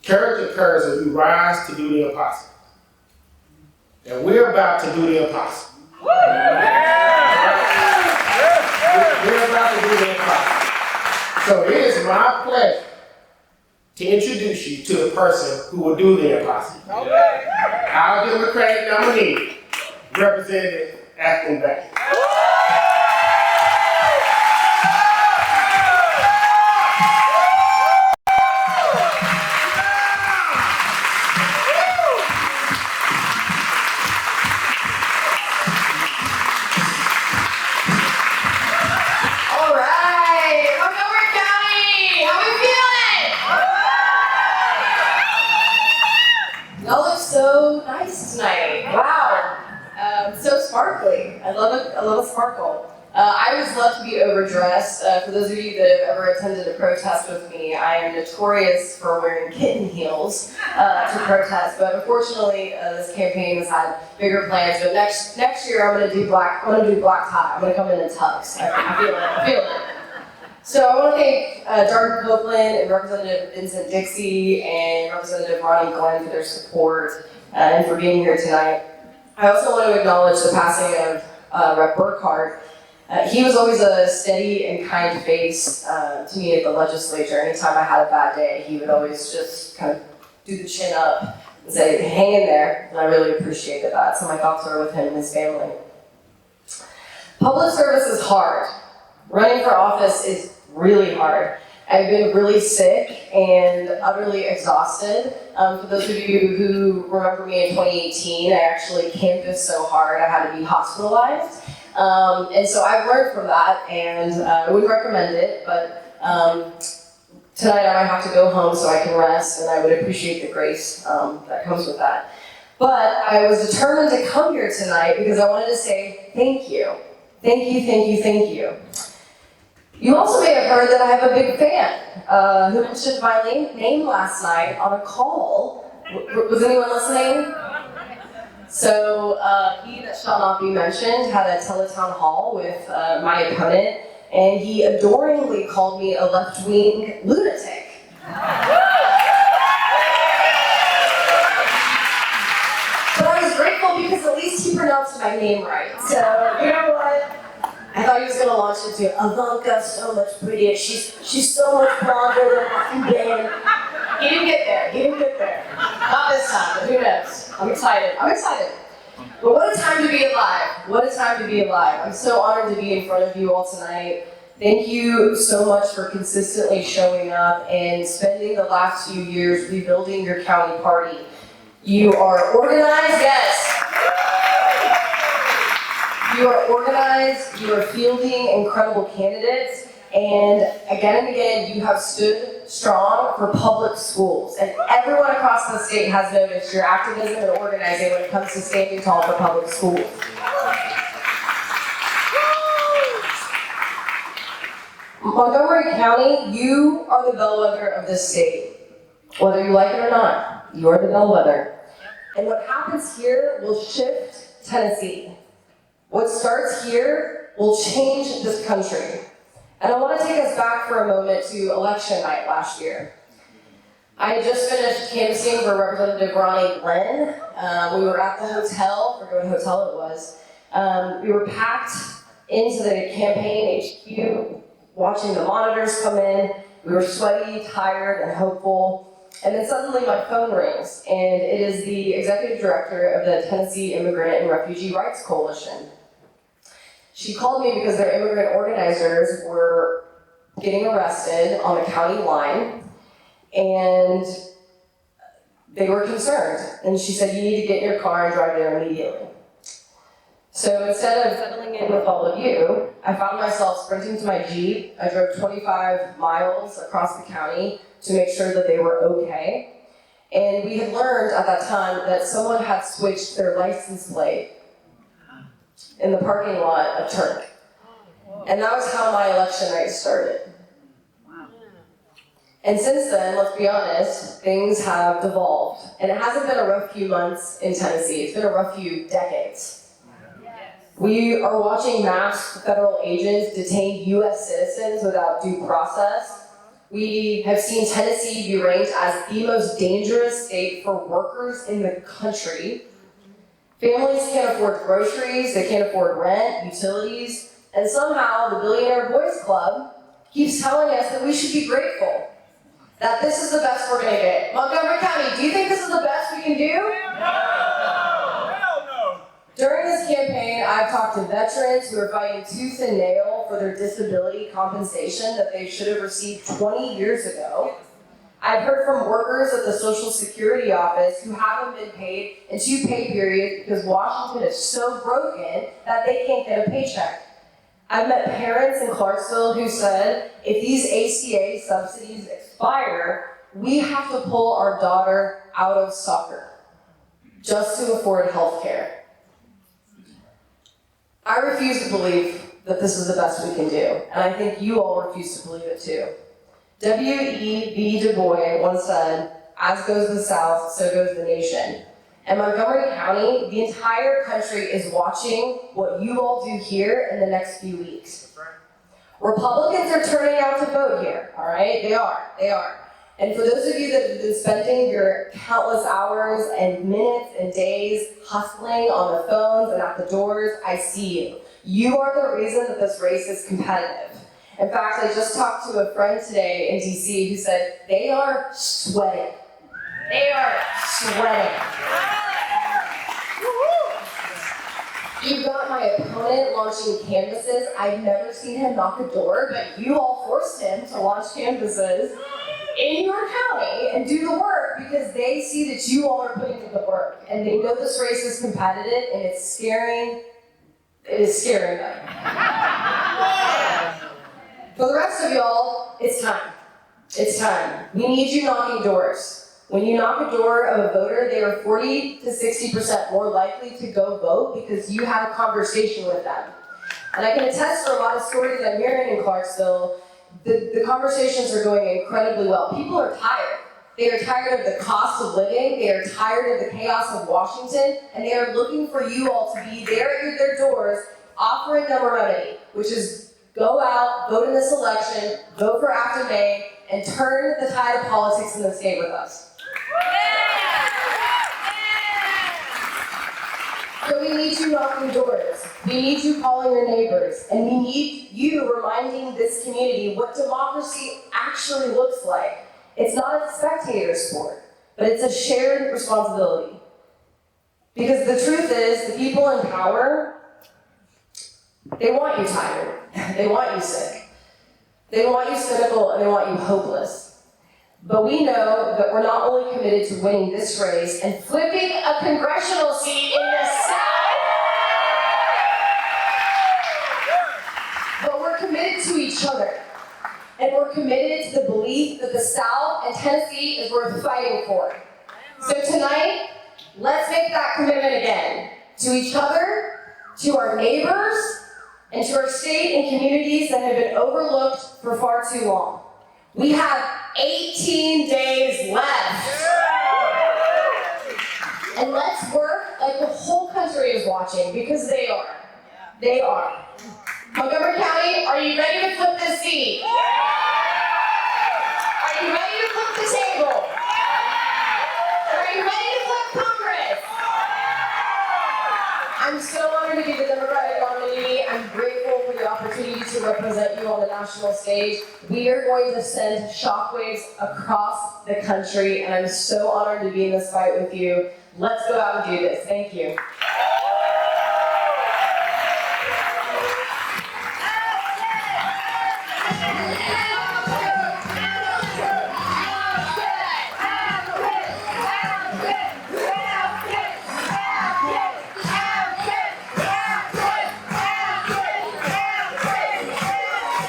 Courage occurs when you rise to do the impossible. And we're about to do the impossible. We're about to do the impossible. So it is my pleasure to introduce you to the person who will do the impossible. Our Democratic nominee, Representative Aftyn Behn. So nice tonight. Wow. So sparkly. I love a sparkle. I always love to be overdressed. For those of you that have ever attended a protest with me, I am notorious for wearing kitten heels to protest. But unfortunately, this campaign has had bigger plans. But next year, I'm going to do black tie. I'm going to come in tux. I feel it. So I want to thank Darden Copeland and Representative Vincent Dixie and Representative Ronnie Glenn for their support and for being here tonight. I also want to acknowledge the passing of Rep. Burkhart. He was always a steady and kind face to me at the legislature. Anytime I had a bad day, he would always just kind of do the chin up and say, hang in there, and I really appreciated that. So my thoughts are with him and his family. Public service is hard. Running for office is really hard. I've been really sick and utterly exhausted. For those of you who remember me in 2018, I actually canvassed so hard I had to be hospitalized. And so I've learned from that, and I wouldn't recommend it, but tonight I might have to go home so I can rest, and I would appreciate the grace that comes with that. But I was determined to come here tonight because I wanted to say thank you. Thank you, thank you, thank you. You also may have heard that I have a big fan who mentioned my name last night on a call. Was anyone listening? So he that shall not be mentioned had a teletown hall with my opponent, and he adoringly called me a left-wing lunatic. But I was grateful because at least he pronounced my name right. So you know what? I thought he was going to launch into Ivanka, so much prettier. She's so much blonder than Aftyn Behn. He didn't get there. Not this time, but who knows? I'm excited. But what a time to be alive. I'm so honored to be in front of you all tonight. Thank you so much for consistently showing up and spending the last few years rebuilding your county party. You are organized, yes. You are organized, you are fielding incredible candidates, and again, you have stood strong for public schools. And everyone across the state has noticed your activism and organizing when it comes to standing tall for public schools. Montgomery County, you are the bellwether of this state. Whether you like it or not, you are the bellwether. And what happens here will shift Tennessee. What starts here will change this country. And I want to take us back for a moment to election night last year. I had just finished canvassing for Representative Ronnie Glenn. We were at the hotel, I forget what hotel it was. We were packed into the campaign HQ, watching the monitors come in. We were sweaty, tired, and hopeful. And then suddenly my phone rings, and it is the executive director of the Tennessee Immigrant and Refugee Rights Coalition. She called me because their immigrant organizers were getting arrested on the county line, and they were concerned. And she said, you need to get in your car and drive there immediately. So instead of settling in with all of you, I found myself sprinting to my Jeep. I drove 25 miles across the county to make sure that they were okay. And we had learned at that time that someone had switched their license plate in the parking lot of Turk. And that was how my election night started. And since then, let's be honest, things have devolved. And it hasn't been a rough few months in Tennessee, it's been a rough few decades. We are watching masked federal agents detain US citizens without due process. We have seen Tennessee be ranked as the most dangerous state for workers in the country. Families can't afford groceries, they can't afford rent, utilities, and somehow the Billionaire Boys Club keeps telling us that we should be grateful, that this is the best we're gonna get. Montgomery County, do you think this is the best we can do? During this campaign, I've talked to veterans who are fighting tooth and nail for their disability compensation that they should have received 20 years ago. I've heard from workers at the Social Security office who haven't been paid in 2 pay periods because Washington is so broken that they can't get a paycheck. I've met parents in Clarksville who said, if these ACA subsidies expire, we have to pull our daughter out of soccer just to afford health care. I refuse to believe that this is the best we can do, and I think you all refuse to believe it too. W.E.B. Du Bois once said, as goes the South, so goes the nation. And Montgomery County, the entire country is watching what you all do here in the next few weeks. Republicans are turning out to vote here, all right? They are. And for those of you that have been spending your countless hours and minutes and days hustling on the phones and at the doors, I see you. You are the reason that this race is competitive. In fact, I just talked to a friend today in DC who said they are sweating. They are sweating. You've got my opponent launching canvases. I've never seen him knock a door, but you all forced him to launch canvases in your county and do the work because they see that you all are putting in the work. And they know this race is competitive and it's scaring. It is scaring them. For the rest of y'all, it's time. It's time. We need you knocking doors. When you knock a door of a voter, they are 40 to 60% more likely to go vote because you had a conversation with them. And I can attest to a lot of stories I'm hearing in Clarksville. The conversations are going incredibly well. People are tired. They are tired of the cost of living. They are tired of the chaos of Washington. And they are looking for you all to be there at their doors, offering them a remedy, which is go out, vote in this election, vote for Aftyn Behn, and turn the tide of politics in the state with us. So we need you knocking doors. We need you calling your neighbors. And we need you reminding this community what democracy actually looks like. It's not a spectator sport, but it's a shared responsibility. Because the truth is, the people in power, they want you tired. They want you sick. They want you cynical, and they want you hopeless. But we know that we're not only committed to winning this race and flipping a congressional seat in the South, but we're committed to each other. And we're committed to the belief that the South and Tennessee is worth fighting for. So tonight, let's make that commitment again. To each other, to our neighbors, and to our state and communities that have been overlooked for far too long. We have 18 days left. And let's work like the whole country is watching, because they are. They are. Montgomery County, are you ready to flip this seat? Are you ready to flip the table? Are you ready to flip Congress? I'm so honored to be the Democratic nominee. I'm grateful for the opportunity to represent you on the national stage. We are going to send shockwaves across the country, and I'm so honored to be in this fight with you. Let's go out and do this. Thank you.